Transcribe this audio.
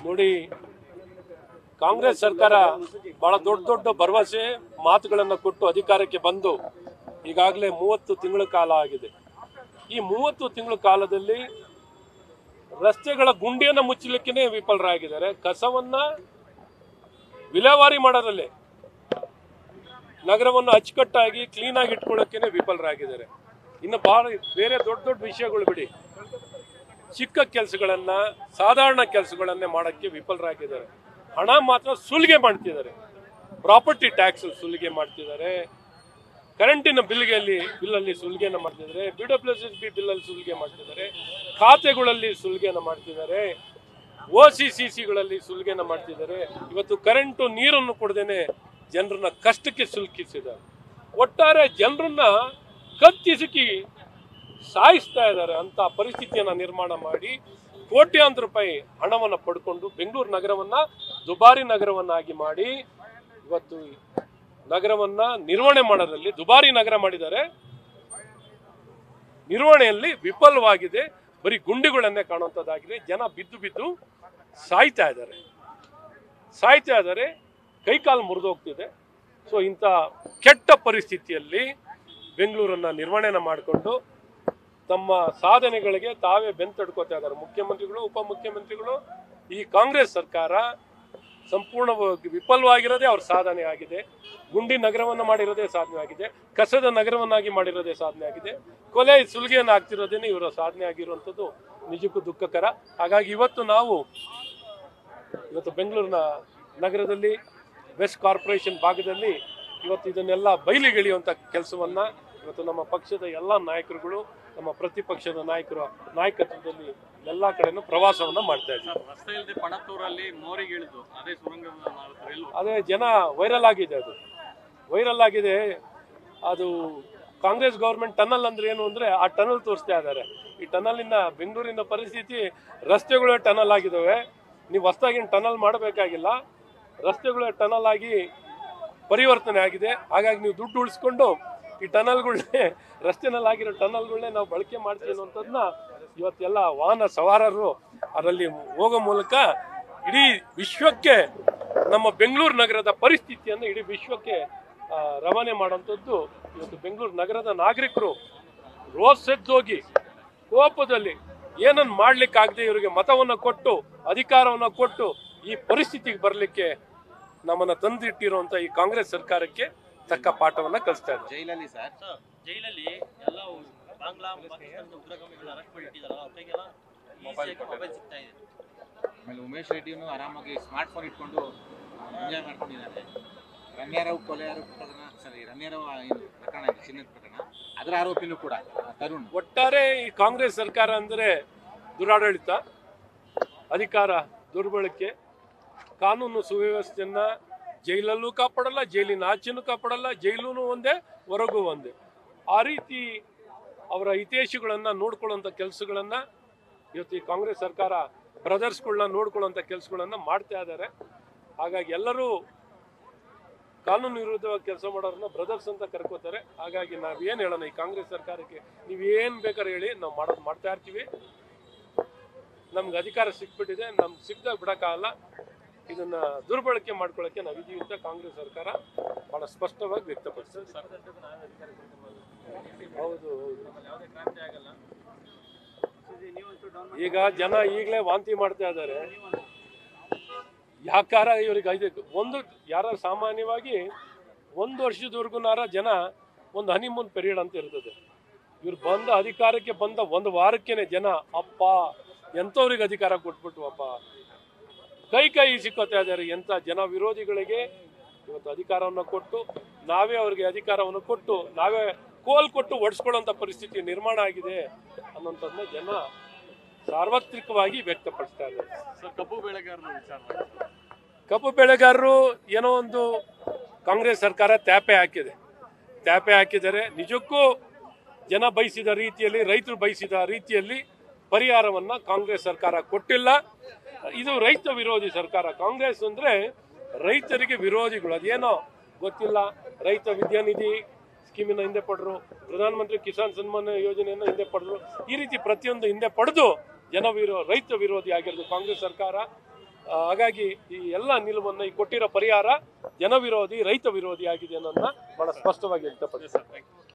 ನೋಡಿ, ಕಾಂಗ್ರೆಸ್ ಸರ್ಕಾರ ಬಹಳ ದೊಡ್ಡ ದೊಡ್ಡ ಭರವಸೆ ಮಾತುಗಳನ್ನು ಕೊಟ್ಟು ಅಧಿಕಾರಕ್ಕೆ ಬಂದು ಈಗಾಗಲೇ 30 ತಿಂಗಳ ಕಾಲ ಆಗಿದೆ. ಈ 30 ತಿಂಗಳ ಕಾಲದಲ್ಲಿ ರಸ್ತೆಗಳ ಗುಂಡಿಯನ್ನು ಮುಚ್ಚಲಿಕ್ಕೆ ವಿಫಲರಾಗಿದ್ದಾರೆ. ಕಸವನ್ನ ವಿಲೇವಾರಿ ಮಾಡೋದ್ರಲ್ಲಿ ನಗರವನ್ನು ಅಚ್ಚುಕಟ್ಟಾಗಿ ಕ್ಲೀನ್ ಆಗಿ ಇಟ್ಕೊಳ್ಳೋಕೆ ವಿಫಲರಾಗಿದ್ದಾರೆ. ಇನ್ನು ಬೇರೆ ದೊಡ್ಡ ದೊಡ್ಡ ವಿಷಯಗಳು ಬಿಡಿ, ಚಿಕ್ಕ ಕೆಲಸಗಳನ್ನ, ಸಾಧಾರಣ ಕೆಲಸಗಳನ್ನೇ ಮಾಡೋಕ್ಕೆ ವಿಫಲರಾಗಿದ್ದಾರೆ. ಹಣ ಮಾತ್ರ ಸುಲಿಗೆ ಮಾಡ್ತಿದ್ದಾರೆ. ಪ್ರಾಪರ್ಟಿ ಟ್ಯಾಕ್ಸ್ ಸುಲಿಗೆ ಮಾಡ್ತಿದ್ದಾರೆ, ಕರೆಂಟಿನ ಬಿಲ್ಲಲ್ಲಿ ಸುಲಿಗೆಯನ್ನು ಮಾಡ್ತಿದ್ದಾರೆ, BWSB ಬಿಲ್ಲಲ್ಲಿ ಸುಲಿಗೆ ಮಾಡ್ತಿದ್ದಾರೆ, ಖಾತೆಗಳಲ್ಲಿ ಸುಲಿಗೆಯನ್ನು ಮಾಡ್ತಿದ್ದಾರೆ, OCCCಗಳಲ್ಲಿ ಸುಲಿಗೆಯನ್ನು ಮಾಡ್ತಿದ್ದಾರೆ. ಇವತ್ತು ಕರೆಂಟು ನೀರನ್ನು ಕೊಡದೇನೆ ಜನರನ್ನ ಕಷ್ಟಕ್ಕೆ ಸಿಲುಕಿಸಿದ್ದಾರೆ. ಒಟ್ಟಾರೆ ಜನರನ್ನ ಕತ್ತಿಸುಕಿ ಸಾಯಿಸ್ತಾ ಇದ್ದಾರೆ ಅಂತ ಪರಿಸ್ಥಿತಿಯನ್ನು ನಿರ್ಮಾಣ ಮಾಡಿ ಕೋಟ್ಯಾಂತರ ರೂಪಾಯಿ ಹಣವನ್ನು ಪಡ್ಕೊಂಡು ಬೆಂಗಳೂರು ನಗರವನ್ನ ದುಬಾರಿ ನಗರವನ್ನಾಗಿ ಮಾಡಿ ಇವತ್ತು ನಗರವನ್ನ ನಿರ್ವಹಣೆ ಮಾಡೋದ್ರಲ್ಲಿ ದುಬಾರಿ ನಗರ ಮಾಡಿದ್ದಾರೆ. ನಿರ್ವಹಣೆಯಲ್ಲಿ ವಿಫಲವಾಗಿದೆ. ಬರೀ ಗುಂಡಿಗಳನ್ನೇ ಕಾಣುವಂಥದ್ದಾಗಿದೆ. ಜನ ಬಿದ್ದು ಬಿದ್ದು ಸಾಯ್ತಾ ಇದ್ದಾರೆ, ಕೈಕಾಲು ಮುರಿದೋಗ್ತಿದೆ. ಸೊ ಇಂಥ ಕೆಟ್ಟ ಪರಿಸ್ಥಿತಿಯಲ್ಲಿ ಬೆಂಗಳೂರನ್ನ ನಿರ್ವಹಣೆ ಮಾಡಿಕೊಂಡು ತಮ್ಮ ಸಾಧನೆಗಳಿಗೆ ತಾವೇ ಬೆಂತಡ್ಕೋತಾ ಇದ್ದಾರೆ ಮುಖ್ಯಮಂತ್ರಿಗಳು, ಉಪಮುಖ್ಯಮಂತ್ರಿಗಳು. ಈ ಕಾಂಗ್ರೆಸ್ ಸರ್ಕಾರ ಸಂಪೂರ್ಣವಾಗಿ ವಿಫಲವಾಗಿರೋದೇ ಅವ್ರ ಸಾಧನೆ ಆಗಿದೆ. ಗುಂಡಿ ನಗರವನ್ನು ಮಾಡಿರೋದೇ ಸಾಧನೆ ಆಗಿದೆ, ಕಸದ ನಗರವನ್ನಾಗಿ ಮಾಡಿರೋದೇ ಸಾಧನೆ ಆಗಿದೆ, ಕೊಲೆ ಸುಲಿಗೆಯನ್ನು ಆಗ್ತಿರೋದೇನೆ ಇವರ ಸಾಧನೆ ಆಗಿರುವಂಥದ್ದು ನಿಜಕ್ಕೂ ದುಃಖಕರ. ಹಾಗಾಗಿ ಇವತ್ತು ಬೆಂಗಳೂರಿನ ನಗರದಲ್ಲಿ ವೆಸ್ಟ್ ಕಾರ್ಪೊರೇಷನ್ ಭಾಗದಲ್ಲಿ ಇವತ್ತು ಇದನ್ನೆಲ್ಲ ಬಯಲಿಗೆಳೆಯುವಂಥ ಕೆಲಸವನ್ನ ಇವತ್ತು ನಮ್ಮ ಪಕ್ಷದ ಎಲ್ಲ ನಾಯಕರುಗಳು, ನಮ್ಮ ಪ್ರತಿಪಕ್ಷದ ನಾಯಕರ ನಾಯಕತ್ವದಲ್ಲಿ ಎಲ್ಲ ಕಡೆನೂ ಪ್ರವಾಸವನ್ನ ಮಾಡ್ತಾ ಇದ್ದಾರೆ. ಅದೇ ಜನ ವೈರಲ್ ಆಗಿದೆ. ಅದು ಕಾಂಗ್ರೆಸ್ ಗೌರ್ಮೆಂಟ್ ಟನಲ್ ಅಂದ್ರೆ ಏನು ಅಂದ್ರೆ ಆ ಟನಲ್ ತೋರಿಸ್ತಾ ಇದ್ದಾರೆ. ಈ ಟನಲಿನ ಬೆಂಗಳೂರಿನ ಪರಿಸ್ಥಿತಿ, ರಸ್ತೆಗಳು ಟನಲ್ ಆಗಿದ್ದಾವೆ. ನೀವು ಹೊಸದಾಗಿ ಟನಲ್ ಮಾಡಬೇಕಾಗಿಲ್ಲ, ರಸ್ತೆಗಳು ಟನಲ್ ಆಗಿ ಪರಿವರ್ತನೆ ಆಗಿದೆ. ಹಾಗಾಗಿ ನೀವು ದುಡ್ಡು ಉಳಿಸ್ಕೊಂಡು ಈ ಟನಲ್ಗಳನ್ನೇ, ರಸ್ತೆನಲ್ಲಿ ಆಗಿರೋ ಟನಲ್ಗಳನ್ನೇ ನಾವು ಬಳಕೆ ಮಾಡ್ತೀವಿ ಅನ್ನೋಂಥದ್ದನ್ನ ಇವತ್ತೆಲ್ಲ ವಾಹನ ಸವಾರರು ಅದರಲ್ಲಿ ಹೋಗೋ ಮೂಲಕ ಇಡೀ ವಿಶ್ವಕ್ಕೆ ನಮ್ಮ ಬೆಂಗಳೂರು ನಗರದ ಪರಿಸ್ಥಿತಿಯನ್ನು ಇಡೀ ವಿಶ್ವಕ್ಕೆ ರವಾನೆ ಮಾಡುವಂಥದ್ದು. ಇವತ್ತು ಬೆಂಗಳೂರು ನಗರದ ನಾಗರಿಕರು ರೋಸೆದ್ದೋಗಿ ಕೋಪದಲ್ಲಿ ಏನನ್ನು ಮಾಡ್ಲಿಕ್ಕಾಗದೆ ಇವರಿಗೆ ಮತವನ್ನು ಕೊಟ್ಟು, ಅಧಿಕಾರವನ್ನು ಕೊಟ್ಟು ಈ ಪರಿಸ್ಥಿತಿಗೆ ಬರಲಿಕ್ಕೆ ನಮ್ಮನ್ನ ತಂದಿಟ್ಟಿರುವಂತ ಈ ಕಾಂಗ್ರೆಸ್ ಸರ್ಕಾರಕ್ಕೆ ತಕ್ಕ ಪಾಠವನ್ನ ಕಲಿಸ್ತಾ ಇದ್ದಾರೆ. ಜೈಲಲ್ಲಿ ಎಲ್ಲ ಬಾಂಗ್ಲಾ ಪಾಕಿಸ್ತಾನದ ಉಗ್ರಗಾಮಿಗಳು ಅರೆಸ್ಟ್ ಮಾಡಿಟ್ಟಿದ್ದಾರಲ್ಲ, ಅವರಿಗೆಲ್ಲ ಮೊಬೈಲ್ ಸಿಗ್ತಾ ಇದೆ. ಆಮೇಲೆ ಉಮೇಶ್ ರೆಡ್ಡಿನೂ ಆರಾಮಾಗಿ ಸ್ಮಾರ್ಟ್ ಫೋನ್ ಇಟ್ಕೊಂಡು ಎಂಜಾಯ್ ಮಾಡ್ಕೊಂಡಿದ್ದಾರೆ. ರಮ್ಯಾರಾವ್ ಕೊಲೆ ರಮ್ಯಾರಾವ್ ಪ್ರಕರಣ, ಚಿನ್ನದ ಪ್ರಕರಣ, ಅದರ ಆರೋಪಿನೂ ಕೂಡ ತರುಣ್. ಒಟ್ಟಾರೆ ಈ ಕಾಂಗ್ರೆಸ್ ಸರ್ಕಾರ ಅಂದ್ರೆ ದುರಾಡಳಿತ, ಅಧಿಕಾರ ದುರ್ಬಳಕೆ, ಕಾನೂನು ಸುವ್ಯವಸ್ಥೆಯನ್ನ ಜೈಲಲ್ಲೂ ಕಾಪಾಡಲ್ಲ, ಜೈಲಿನ ಆಚೆನೂ ಕಾಪಾಡಲ್ಲ, ಜೈಲೂ ಒಂದೇ, ಹೊರಗೂ ಒಂದೇ. ಆ ರೀತಿ ಅವರ ಹಿತೈಷಿಗಳನ್ನ ನೋಡ್ಕೊಳ್ಳುವಂಥ ಕೆಲಸಗಳನ್ನ ಇವತ್ತು ಈ ಕಾಂಗ್ರೆಸ್ ಸರ್ಕಾರ ಬ್ರದರ್ಸ್ಗಳನ್ನ ನೋಡ್ಕೊಳ್ಳುವಂಥ ಕೆಲಸಗಳನ್ನ ಮಾಡ್ತಾ ಇದ್ದಾರೆ. ಹಾಗಾಗಿ ಎಲ್ಲರೂ ಕಾನೂನು ವಿರುದ್ಧವಾಗಿ ಕೆಲಸ ಮಾಡೋರನ್ನ ಬ್ರದರ್ಸ್ ಅಂತ ಕರ್ಕೋತಾರೆ. ಹಾಗಾಗಿ ನಾವೇನು ಹೇಳೋಣ ಈ ಕಾಂಗ್ರೆಸ್ ಸರ್ಕಾರಕ್ಕೆ, ನೀವೇನು ಬೇಕಾದ್ರೆ ಹೇಳಿ, ನಾವು ಮಾಡ್ತಾ ಇರ್ತೀವಿ. ನಮ್ಗೆ ಅಧಿಕಾರ ಸಿಕ್ಬಿಟ್ಟಿದೆ, ನಮ್ಗೆ ಸಿಕ್ದಾಗ ಬಿಡೋಕ್ಕಾಗಲ್ಲ. ಇದನ್ನ ದುರ್ಬಳಕೆ ಮಾಡ್ಕೊಳ್ಳೋಕೆ ನಾವಿದ್ದೀವಿ ಅಂತ ಕಾಂಗ್ರೆಸ್ ಸರ್ಕಾರ ಬಹಳ ಸ್ಪಷ್ಟವಾಗಿ ವ್ಯಕ್ತಪಡಿಸಿದೆ. ಹೌದು, ಈಗ ಜನ ಈಗಲೇ ವಾಂತಿ ಮಾಡ್ತಾ ಇದ್ದಾರೆ. ಯಾಕಾರ ಇವ್ರಿಗೆ ಯಾರ ಸಾಮಾನ್ಯವಾಗಿ 1 ವರ್ಷದವರೆಗೂ ಜನ ಒಂದು ಹನಿಮೂನ್ ಪೀರಿಯಡ್ ಅಂತ ಇರ್ತದೆ. ಇವ್ರು ಅಧಿಕಾರಕ್ಕೆ ಬಂದ 1 ವಾರಕ್ಕೇನೆ ಜನ ಅಪ್ಪ ಎಂಥವ್ರಿಗೆ ಅಧಿಕಾರ ಕೊಟ್ಬಿಟ್ವಪ್ಪ, ಕೈ ಸಿಕ್ಕೋತಾ ಇದ್ದಾರೆ. ಎಂಥ ಜನ ವಿರೋಧಿಗಳಿಗೆ ಇವತ್ತು ಅಧಿಕಾರವನ್ನು ಕೊಟ್ಟು, ನಾವೇ ಅವ್ರಿಗೆ ಅಧಿಕಾರವನ್ನು ಕೊಟ್ಟು, ನಾವೇ ಕೋಲ್ ಕೊಟ್ಟು ಒಡಿಸ್ಕೊಳ್ಳೋಂಥ ಪರಿಸ್ಥಿತಿ ನಿರ್ಮಾಣ ಆಗಿದೆ ಅನ್ನೋಂಥದ್ದನ್ನ ಜನ ಸಾರ್ವತ್ರಿಕವಾಗಿ ವ್ಯಕ್ತಪಡಿಸ್ತಾ ಇದ್ದಾರೆ. ಕಬ್ಬು ಬೆಳೆಗಾರರು ಏನೋ ಒಂದು ಕಾಂಗ್ರೆಸ್ ಸರ್ಕಾರ ತ್ಯಾಪೆ ಹಾಕಿದ್ದಾರೆ. ನಿಜಕ್ಕೂ ಜನ ಬಯಸಿದ ರೀತಿಯಲ್ಲಿ, ರೈತರು ಬಯಸಿದ ರೀತಿಯಲ್ಲಿ ಪರಿಹಾರವನ್ನ ಕಾಂಗ್ರೆಸ್ ಸರ್ಕಾರ ಕೊಟ್ಟಿಲ್ಲ. ಇದು ರೈತ ವಿರೋಧಿ ಸರ್ಕಾರ. ಕಾಂಗ್ರೆಸ್ ಅಂದ್ರೆ ರೈತರಿಗೆ ವಿರೋಧಿಗಳು. ಅದೇನೋ ಗೊತ್ತಿಲ್ಲ, ರೈತ ವಿದ್ಯಾನಿಧಿ ಸ್ಕೀಮಿನ ಹಿಂದೆ ಪಡೆದ್ರು, ಪ್ರಧಾನಮಂತ್ರಿ ಕಿಸಾನ್ ಸನ್ಮಾನ ಯೋಜನೆಯನ್ನು ಹಿಂದೆ ಪಡೆದ್ರು. ಈ ರೀತಿ ಪ್ರತಿಯೊಂದು ಹಿಂದೆ ಪಡೆದು ರೈತ ವಿರೋಧಿ ಆಗಿರೋದು ಕಾಂಗ್ರೆಸ್ ಸರ್ಕಾರ. ಹಾಗಾಗಿ ಈ ಎಲ್ಲ ನಿಲುವನ್ನು ಈ ಕೊಟ್ಟಿರೋ ಪರಿಹಾರ ಜನ ವಿರೋಧಿ ರೈತ ವಿರೋಧಿ ಆಗಿದೆ ಅನ್ನೋದನ್ನ ಬಹಳ ಸ್ಪಷ್ಟವಾಗಿ ವ್ಯಕ್ತಪಡಿಸ್ತಾರೆ.